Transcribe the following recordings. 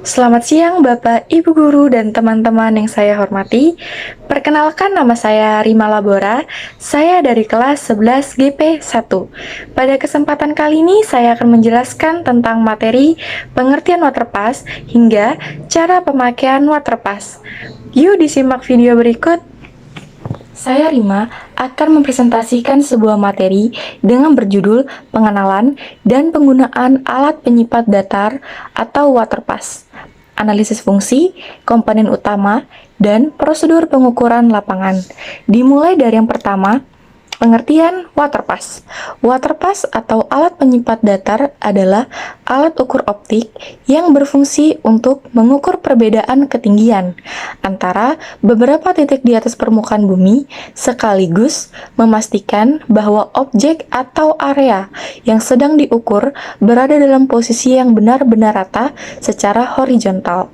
Selamat siang Bapak, Ibu Guru, dan teman-teman yang saya hormati. Perkenalkan, nama saya Rima Labora. Saya dari kelas 11 GP1. Pada kesempatan kali ini saya akan menjelaskan tentang materi pengertian waterpass hingga cara pemakaian waterpass. Yuk disimak video berikut. Saya Rima akan mempresentasikan sebuah materi dengan berjudul pengenalan dan penggunaan alat penyipat datar atau waterpass, analisis fungsi, komponen utama, dan prosedur pengukuran lapangan. Dimulai dari yang pertama, pengertian waterpass. Waterpass atau alat penyipat datar adalah alat ukur optik yang berfungsi untuk mengukur perbedaan ketinggian antara beberapa titik di atas permukaan bumi, sekaligus memastikan bahwa objek atau area yang sedang diukur berada dalam posisi yang benar-benar rata secara horizontal.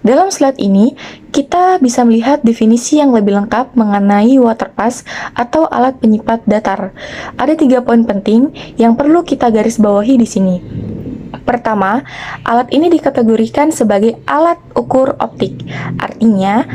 Dalam slide ini, kita bisa melihat definisi yang lebih lengkap mengenai waterpass atau alat penyipat datar. Ada 3 poin penting yang perlu kita garis bawahi di sini. Pertama, alat ini dikategorikan sebagai alat ukur optik. Artinya,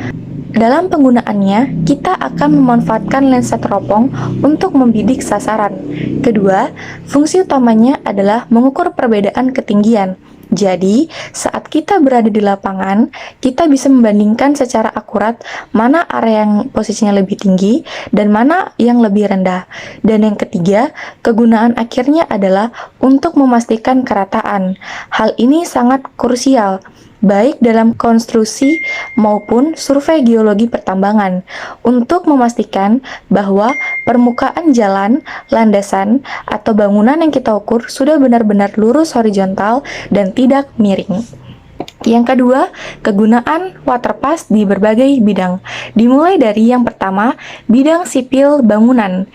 dalam penggunaannya, kita akan memanfaatkan lensa teropong untuk membidik sasaran. Kedua, fungsi utamanya adalah mengukur perbedaan ketinggian. Jadi, saat kita berada di lapangan, kita bisa membandingkan secara akurat mana area yang posisinya lebih tinggi dan mana yang lebih rendah. Dan yang ketiga, kegunaan akhirnya adalah untuk memastikan kerataan. Hal ini sangat krusial, baik dalam konstruksi maupun survei geologi pertambangan, untuk memastikan bahwa permukaan jalan, landasan, atau bangunan yang kita ukur sudah benar-benar lurus horizontal dan tidak miring. Yang kedua, kegunaan waterpass di berbagai bidang. Dimulai dari yang pertama, bidang sipil bangunan.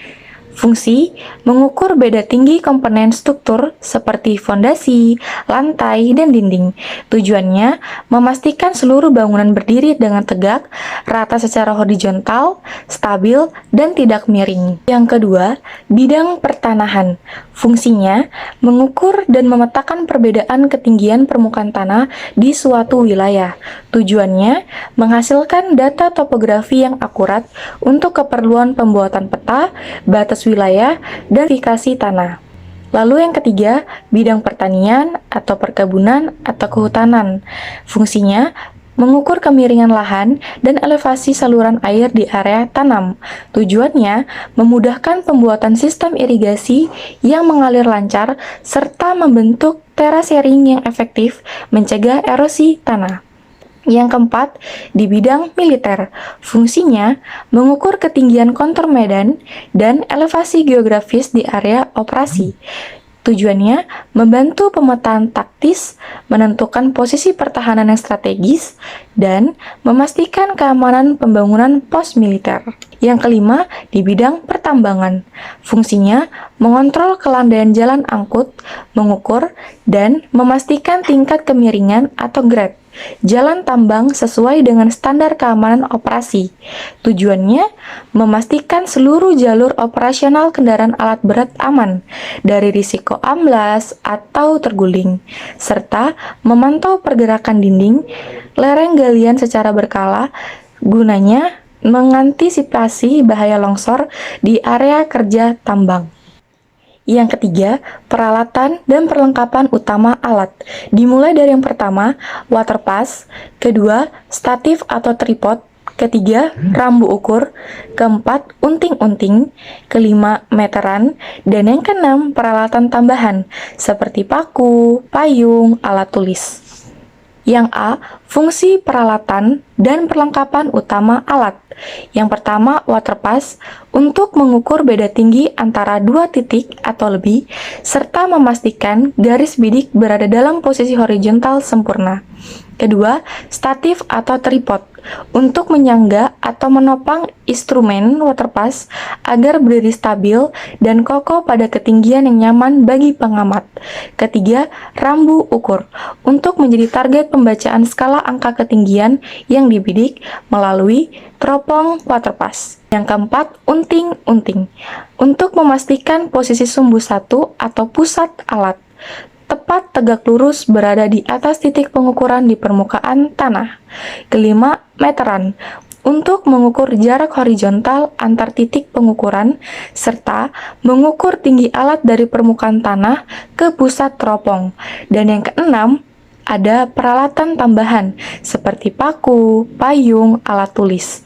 Fungsi, mengukur beda tinggi komponen struktur seperti fondasi, lantai, dan dinding. Tujuannya, memastikan seluruh bangunan berdiri dengan tegak, rata secara horizontal, stabil, dan tidak miring. Yang kedua, bidang pertanahan. Fungsinya, mengukur dan memetakan perbedaan ketinggian permukaan tanah di suatu wilayah. Tujuannya, menghasilkan data topografi yang akurat untuk keperluan pembuatan peta, batas wilayah, dan verifikasi tanah. Lalu yang ketiga, bidang pertanian atau perkebunan atau kehutanan. Fungsinya, mengukur kemiringan lahan dan elevasi saluran air di area tanam. Tujuannya, memudahkan pembuatan sistem irigasi yang mengalir lancar serta membentuk terasering yang efektif mencegah erosi tanah. Yang keempat, di bidang militer. Fungsinya, mengukur ketinggian kontur medan dan elevasi geografis di area operasi. Tujuannya, membantu pemetaan taktis, menentukan posisi pertahanan yang strategis, dan memastikan keamanan pembangunan pos militer. Yang kelima, di bidang pertambangan. Fungsinya, mengontrol kelandaian jalan angkut, mengukur, dan memastikan tingkat kemiringan atau grade jalan tambang sesuai dengan standar keamanan operasi. Tujuannya, memastikan seluruh jalur operasional kendaraan alat berat aman dari risiko amblas atau terguling, serta memantau pergerakan dinding, lereng galian secara berkala, gunanya mengantisipasi bahaya longsor di area kerja tambang. Yang ketiga, peralatan dan perlengkapan utama alat. Dimulai dari yang pertama, waterpass, kedua, statif atau tripod, ketiga, rambu ukur, keempat, unting-unting, kelima, meteran, dan yang keenam, peralatan tambahan, seperti paku, payung, alat tulis. Yang A, fungsi peralatan dan perlengkapan utama alat. Yang pertama, waterpass, untuk mengukur beda tinggi antara 2 titik atau lebih, serta memastikan garis bidik berada dalam posisi horizontal sempurna. Kedua, statif atau tripod untuk menyangga atau menopang instrumen waterpass agar berdiri stabil dan kokoh pada ketinggian yang nyaman bagi pengamat. Ketiga, rambu ukur untuk menjadi target pembacaan skala angka ketinggian yang dibidik melalui teropong waterpass. Yang keempat, unting-unting untuk memastikan posisi sumbu satu atau pusat alat tepat tegak lurus berada di atas titik pengukuran di permukaan tanah. Kelima, meteran untuk mengukur jarak horizontal antar titik pengukuran serta mengukur tinggi alat dari permukaan tanah ke pusat teropong. Dan yang keenam, ada peralatan tambahan seperti paku, payung, alat tulis.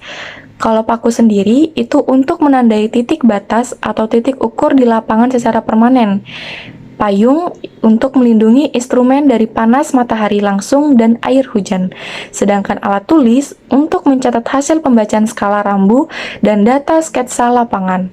Kalau paku sendiri itu untuk menandai titik batas atau titik ukur di lapangan secara permanen. Payung untuk melindungi instrumen dari panas matahari langsung dan air hujan. Sedangkan alat tulis untuk mencatat hasil pembacaan skala rambu dan data sketsa lapangan.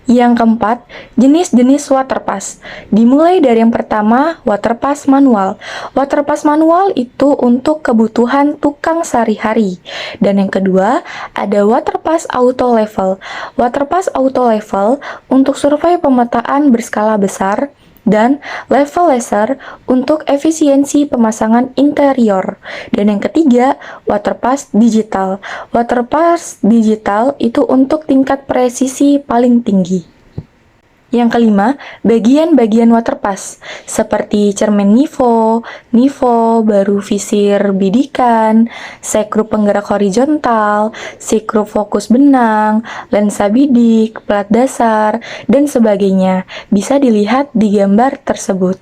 Yang keempat, jenis-jenis waterpass. Dimulai dari yang pertama, waterpass manual. Waterpass manual itu untuk kebutuhan tukang sehari-hari. Dan yang kedua, ada waterpass auto level. Waterpass auto level untuk survei pemetaan berskala besar dan level laser untuk efisiensi pemasangan interior. Dan yang ketiga, waterpass digital. Waterpass digital itu untuk tingkat presisi paling tinggi. Yang kelima, bagian-bagian waterpass seperti cermin nifo, baru visir bidikan, sekrup penggerak horizontal, sekrup fokus benang, lensa bidik, plat dasar, dan sebagainya. Bisa dilihat di gambar tersebut.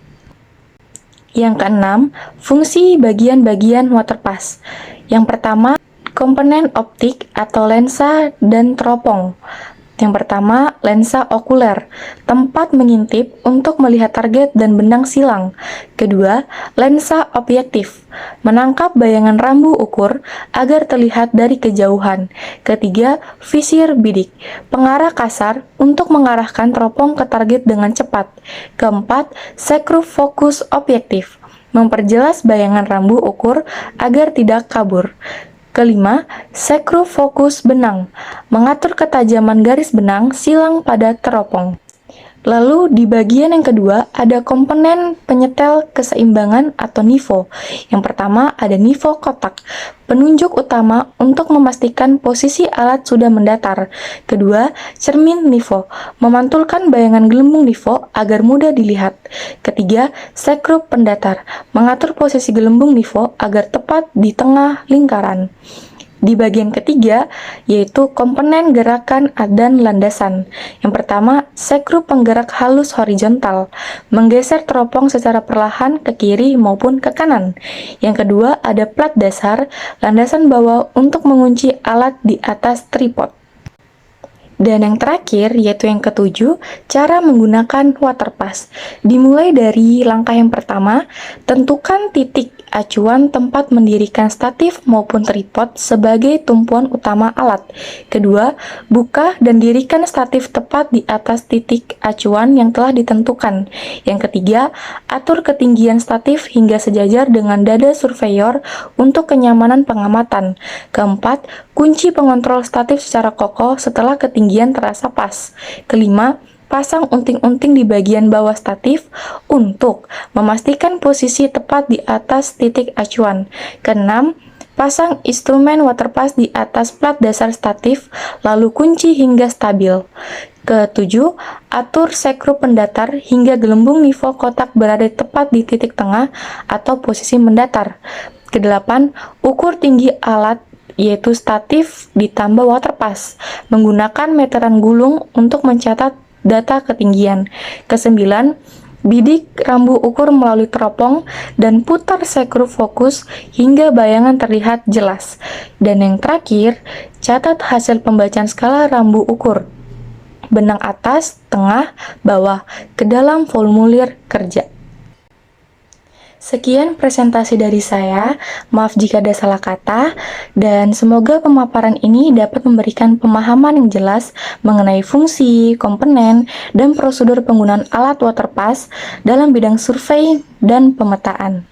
Yang keenam, fungsi bagian-bagian waterpass. Yang pertama, komponen optik atau lensa dan teropong. Yang pertama, lensa okuler, tempat mengintip untuk melihat target dan benang silang. Kedua, lensa objektif, menangkap bayangan rambu ukur agar terlihat dari kejauhan. Ketiga, visir bidik, pengarah kasar untuk mengarahkan teropong ke target dengan cepat. Keempat, sekrup fokus objektif, memperjelas bayangan rambu ukur agar tidak kabur. Kelima, sekrup fokus benang, mengatur ketajaman garis benang silang pada teropong. Lalu di bagian yang kedua ada komponen penyetel keseimbangan atau nifo. Yang pertama ada nifo kotak, penunjuk utama untuk memastikan posisi alat sudah mendatar. Kedua, cermin nifo, memantulkan bayangan gelembung nifo agar mudah dilihat. Ketiga, sekrup pendatar, mengatur posisi gelembung nifo agar tepat di tengah lingkaran. Di bagian ketiga, yaitu komponen gerakan dan landasan. Yang pertama, sekrup penggerak halus horizontal, menggeser teropong secara perlahan ke kiri maupun ke kanan. Yang kedua, ada plat dasar, landasan bawah untuk mengunci alat di atas tripod. Dan yang terakhir, yaitu yang ketujuh, cara menggunakan waterpass. Dimulai dari langkah yang pertama, tentukan titik acuan tempat mendirikan statif maupun tripod sebagai tumpuan utama alat. Kedua, buka dan dirikan statif tepat di atas titik acuan yang telah ditentukan. Yang ketiga, atur ketinggian statif hingga sejajar dengan dada surveyor untuk kenyamanan pengamatan. Keempat, kunci pengontrol statif secara kokoh setelah ketinggian terasa pas. Kelima, pasang unting-unting di bagian bawah statif untuk memastikan posisi tepat di atas titik acuan. Keenam, pasang instrumen waterpass di atas plat dasar statif, lalu kunci hingga stabil. Ketujuh, atur sekrup pendatar hingga gelembung nifo kotak berada tepat di titik tengah atau posisi mendatar. Kedelapan, ukur tinggi alat yaitu statif ditambah waterpass, menggunakan meteran gulung untuk mencatat data ketinggian. Kesembilan, bidik rambu ukur melalui teropong dan putar sekrup fokus hingga bayangan terlihat jelas. Dan yang terakhir, catat hasil pembacaan skala rambu ukur, benang atas, tengah, bawah, ke dalam formulir kerja. Sekian presentasi dari saya, maaf jika ada salah kata, dan semoga pemaparan ini dapat memberikan pemahaman yang jelas mengenai fungsi, komponen, dan prosedur penggunaan alat waterpass dalam bidang survei dan pemetaan.